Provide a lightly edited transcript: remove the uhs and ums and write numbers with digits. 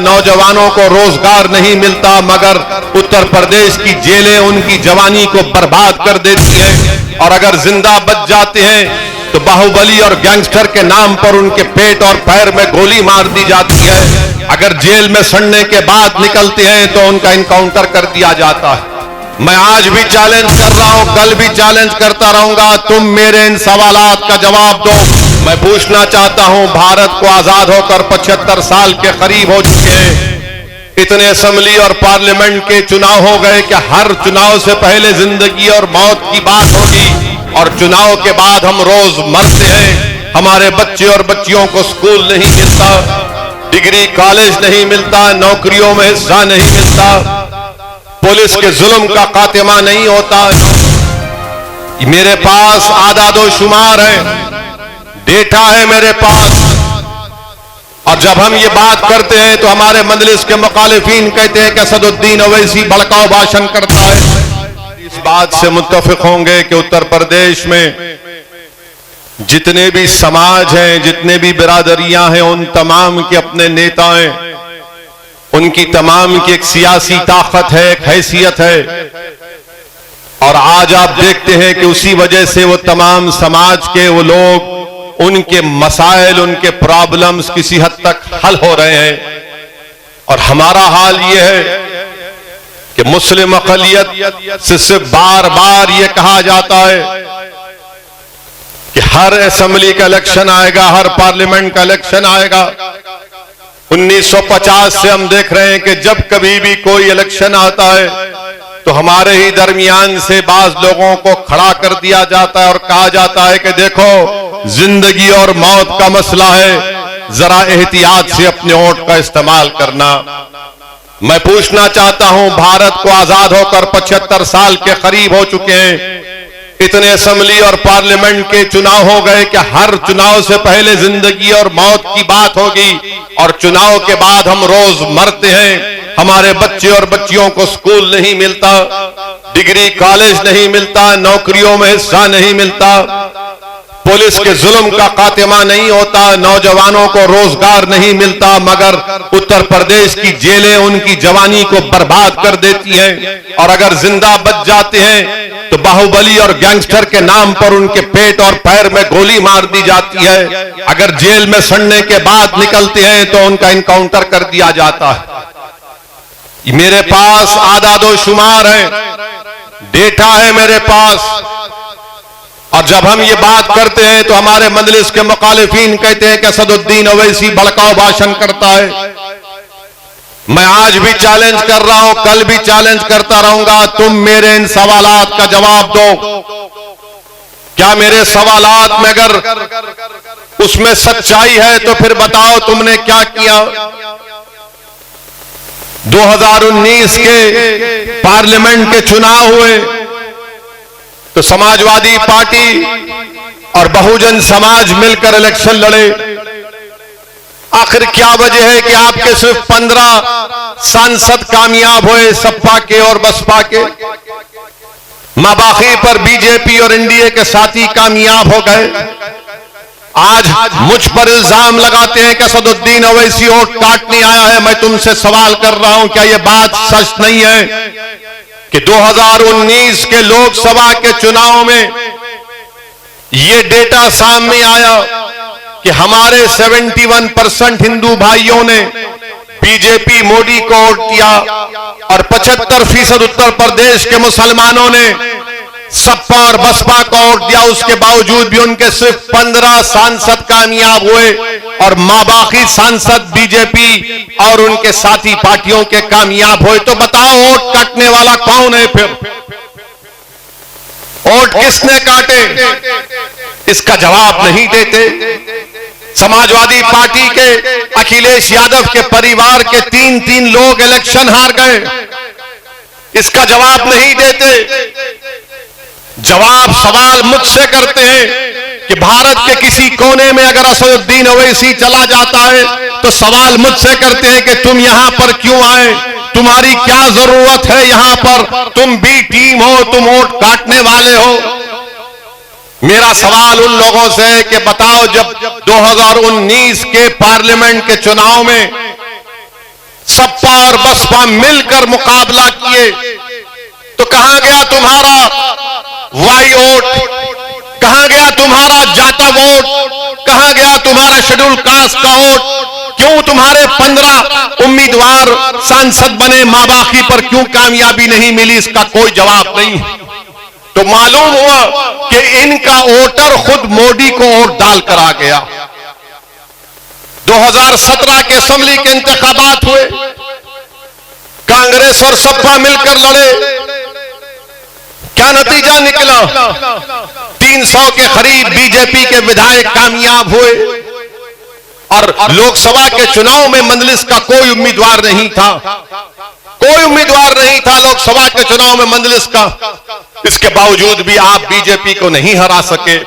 नौजवानों को रोजगार नहीं मिलता, मगर उत्तर प्रदेश की जेलें उनकी जवानी को बर्बाद कर देती हैं। और अगर जिंदा बच जाते हैं तो बाहुबली और गैंगस्टर के नाम पर उनके पेट और पैर में गोली मार दी जाती है। अगर जेल में सड़ने के बाद निकलते हैं तो उनका इनकाउंटर कर दिया जाता है। मैं आज भी चैलेंज कर रहा हूं, कल भी चैलेंज करता रहूंगा, तुम मेरे इन सवालात का जवाब दो। मैं पूछना चाहता हूं, भारत को आजाद होकर 75 साल के करीब हो चुके हैं। इतने असेंबली और पार्लियामेंट के चुनाव हो गए कि हर चुनाव से पहले जिंदगी और मौत की बात होगी, और चुनाव के बाद हम रोज मरते हैं। हमारे बच्चे और बच्चियों को स्कूल नहीं मिलता, डिग्री कॉलेज नहीं मिलता, नौकरियों में हिस्सा नहीं मिलता, पुलिस के जुल्म का खात्मा नहीं होता। मेरे पास आदादो शुमार है, डेटा है मेरे पास। और जब हम ये बात करते हैं तो हमारे मजलिस के मुखालिफिन कहते हैं कि असदुद्दीन ओवैसी भड़काऊ भाषण करता है। इस बात से मुत्तफिक होंगे कि उत्तर प्रदेश में जितने भी समाज हैं, जितने भी बिरादरियां हैं, उन तमाम के अपने नेता हैं, उनकी तमाम की एक सियासी ताकत है, एक हैसियत है। और आज आप देखते हैं कि उसी वजह से वो तमाम समाज के वो लोग, उनके मसाइल, उनके प्रॉब्लम्स किसी हद तक हल हो रहे हैं। और हमारा हाल ये है कि मुस्लिम अक़लियत से सिर्फ बार बार ये कहा जाता है कि हर असेंबली का इलेक्शन आएगा, हर पार्लियामेंट का इलेक्शन आएगा। 1950 से हम देख रहे हैं कि जब कभी भी कोई इलेक्शन आता है तो हमारे ही दरमियान से बाज लोगों को खड़ा कर दिया जाता है और कहा जाता है कि देखो, जिंदगी और मौत का मसला है, जरा एहतियात से अपने वोट का इस्तेमाल करना। मैं पूछना चाहता हूं, भारत को आजाद होकर 75 साल के करीब हो चुके हैं। इतने असेंबली और पार्लियामेंट के चुनाव हो गए कि हर चुनाव से पहले जिंदगी और मौत की बात होगी, और चुनाव के बाद हम रोज मरते हैं। हमारे बच्चे और बच्चियों को स्कूल नहीं मिलता, डिग्री कॉलेज नहीं मिलता, नौकरियों में हिस्सा नहीं मिलता, पुलिस के जुल्म का खात्मा नहीं होता, नौजवानों को रोजगार नहीं मिलता, मगर उत्तर प्रदेश की जेलें उनकी जवानी को बर्बाद कर देती हैं। और अगर जिंदा बच जाते हैं तो बाहुबली और गैंगस्टर के नाम पर उनके पेट और पैर में गोली मार दी जाती है। अगर जेल में सड़ने के बाद निकलते हैं तो उनका इनकाउंटर कर दिया जाता है। मेरे पास आदादो शुमार है, डेटा है मेरे पास। और जब हम ये बात करते हैं तो हमारे मजलिस के मुखालिफिन कहते हैं कि असदुद्दीन ओवैसी भड़काऊ भाषण करता है। मैं आज भी चैलेंज कर रहा हूं, कल भी चैलेंज करता रहूंगा, तुम मेरे इन सवालात का जवाब दो। क्या मेरे सवालात में अगर उसमें सच्चाई है तो फिर बताओ तुमने क्या किया। 2019 के पार्लियामेंट के चुनाव हुए तो समाजवादी पार्टी और बहुजन समाज मिलकर इलेक्शन लड़े। आखिर क्या वजह है कि आपके सिर्फ 15 सांसद कामयाब हुए, सपा के और बसपा के, बाकी पर बीजेपी और एनडीए के साथी कामयाब हो गए। आज मुझ पर इल्जाम लगाते हैं कि असदुद्दीन ओवैसी वोट काटने आया है। मैं तुमसे सवाल कर रहा हूं, क्या यह बात सच नहीं है कि 2019 के लोकसभा के चुनाव में यह डेटा सामने आया कि हमारे 71% हिंदू भाइयों ने बीजेपी मोदी को वोट दिया, और 75% उत्तर प्रदेश के मुसलमानों ने सपा और बसपा को वोट दिया। उसके बावजूद भी उनके सिर्फ 15 सांसद कामयाब हुए, और बाकी सांसद बीजेपी और उनके साथी पार्टियों के कामयाब हुए। तो बताओ, वोट काटने वाला कौन है? फिर वोट किसने काटे? इसका जवाब नहीं देते। समाजवादी पार्टी के अखिलेश यादव के परिवार के 3 लोग इलेक्शन हार गए, इसका जवाब नहीं देते। जवाब सवाल मुझसे करते हैं कि भारत के किसी कोने में अगर असदुद्दीन ओवैसी चला जाता है तो सवाल मुझसे करते हैं कि तुम यहां पर क्यों आए, तुम्हारी क्या जरूरत है यहां पर, तुम बी टीम हो, तुम वोट काटने वाले हो। मेरा सवाल उन लोगों से है कि बताओ, जब 2019 के पार्लियामेंट के चुनाव में सपा और बसपा मिलकर मुकाबला किए तो कहां गया तुम्हारा वाई वोट, कहां गया तुम्हारा जाटा वोट, कहां गया तुम्हारा शेड्यूल कास्ट का वोट? क्यों तुम्हारे 15 उम्मीदवार सांसद बने, मां बाकी पर क्यों कामयाबी नहीं मिली? इसका कोई जवाब नहीं। तो मालूम हुआ कि इनका वोटर खुद मोदी को वोट डालकर आ गया। 2017 के असेंबली के इंतखाबात हुए, कांग्रेस और सपा मिलकर लड़े, क्या नतीजा निकला? 300 के करीब बीजेपी के विधायक कामयाब हुए और लोकसभा के चुनाव में मंजलिस का कोई उम्मीदवार नहीं था, कोई उम्मीदवार नहीं था लोकसभा के चुनाव में मंजलिस का। इसके बावजूद भी आप बीजेपी को नहीं हरा सके।